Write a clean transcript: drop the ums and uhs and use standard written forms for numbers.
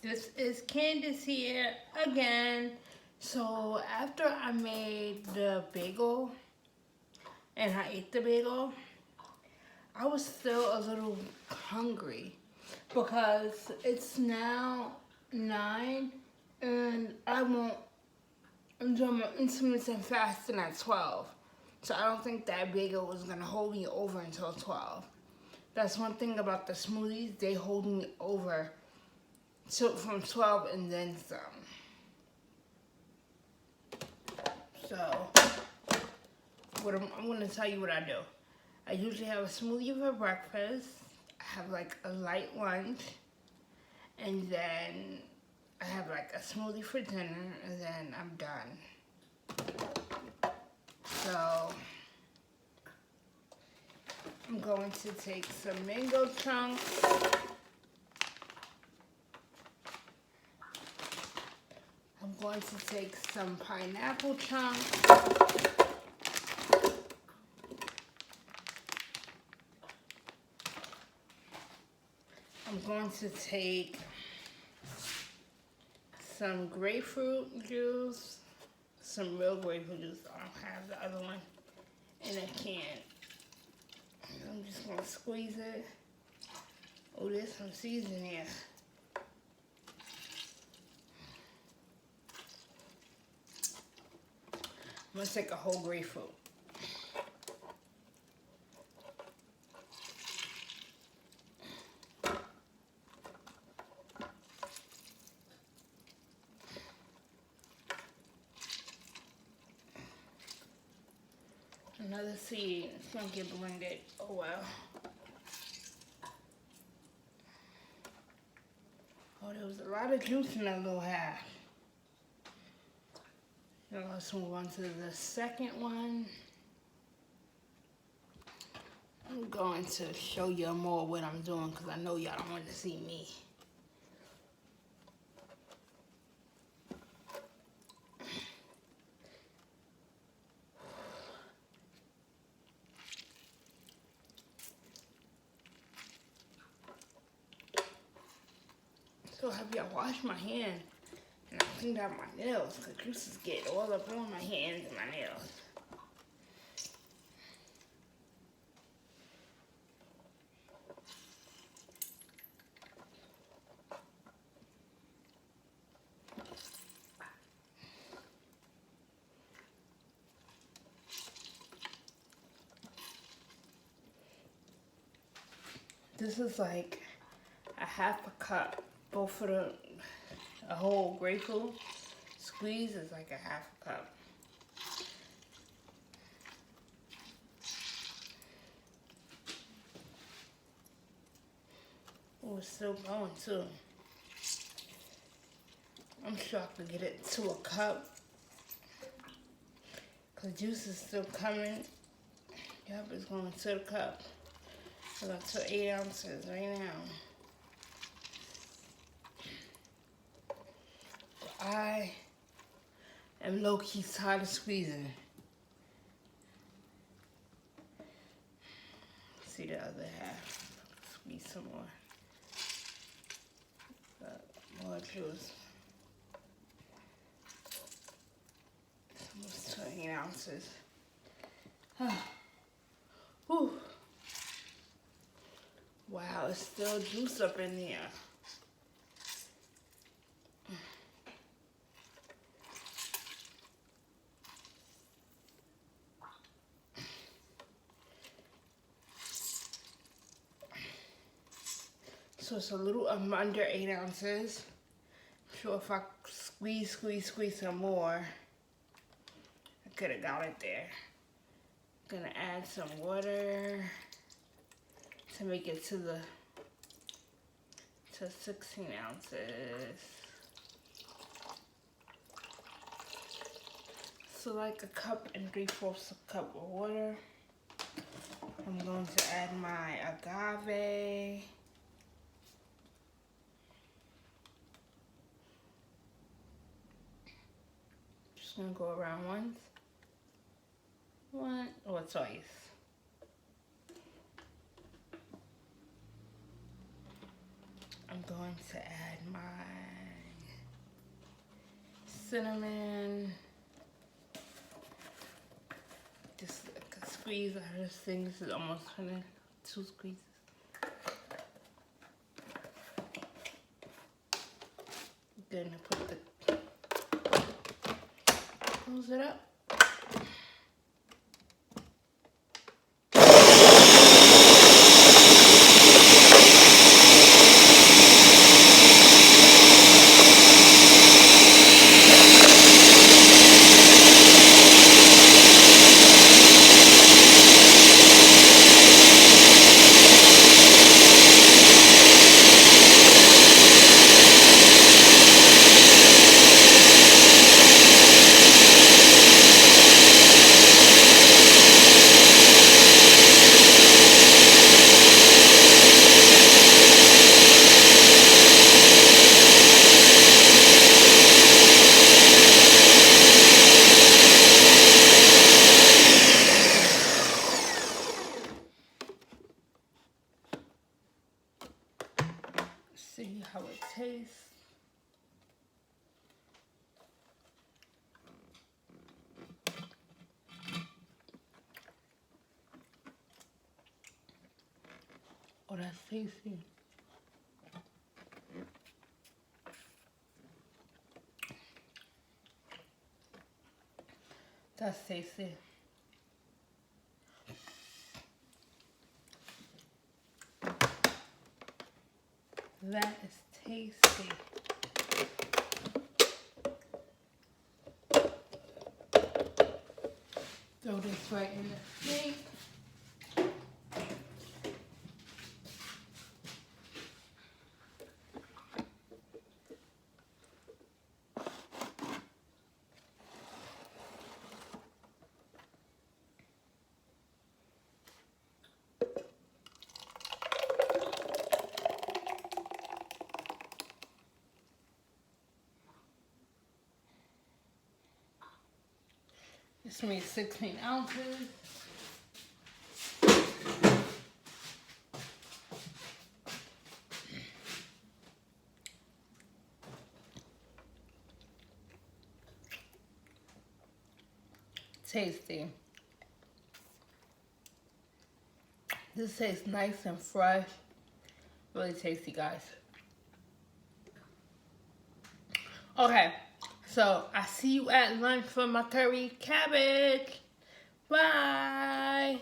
This is Candace here again. So after I made the bagel and I ate the bagel, I was still a little hungry because it's now 9 and I'm doing my intermittent fasting at 12. So I don't think that bagel was gonna hold me over until 12. That's one thing about the smoothies, they hold me over from 12 and then some. So, I'm going to tell you what I do. I usually have a smoothie for breakfast. I have like a light lunch. And then I have like a smoothie for dinner. And then I'm done. So, I'm going to take some mango chunks. I'm going to take some pineapple chunks. I'm going to take some grapefruit juice, some real grapefruit juice. I don't have the other one in a can. I'm just going to squeeze it. Oh, there's some seasoning here. I'm going to take a whole grapefruit. Another seed. It's going to get blended. Oh, well. Oh, there was a lot of juice in that little half. Now let's move on to the second one. I'm going to show you more what I'm doing because I know y'all don't want to see me. So have y'all washed my hand and I cleaned out my nails because juice is getting all up on my hands and my nails. This is like a half a cup. Both of a whole grapefruit squeeze is like a half a cup. Oh, it's still going too. I'm sure I could get it to a cup. Cause juice is still coming. Yep, it's going to the cup. It's up to 8 ounces right now. I am low-key tired of squeezing. See the other half. Squeeze some more. More juice. Almost 20 ounces. Whew. Wow, it's still juice up in here. So it's a little under 8 ounces. I'm sure if I squeeze some more, I could have got it there. Gonna add some water to make it to 16 ounces. So like a cup and 3/4 cup of water. I'm going to add my agave. Just gonna go around once or twice. I'm I'm going to add my cinnamon. Just like a squeeze out of this thing. This is almost finished. 2 squeezes. Then I put the, close it up. See how it tastes. Oh, that's tasty. That's tasty. That is tasty. Throw this right in the sink. This made 16 ounces. Tasty. This tastes nice and fresh. Really tasty, guys. Okay, so I see you at lunch for my curry cabbage. Bye.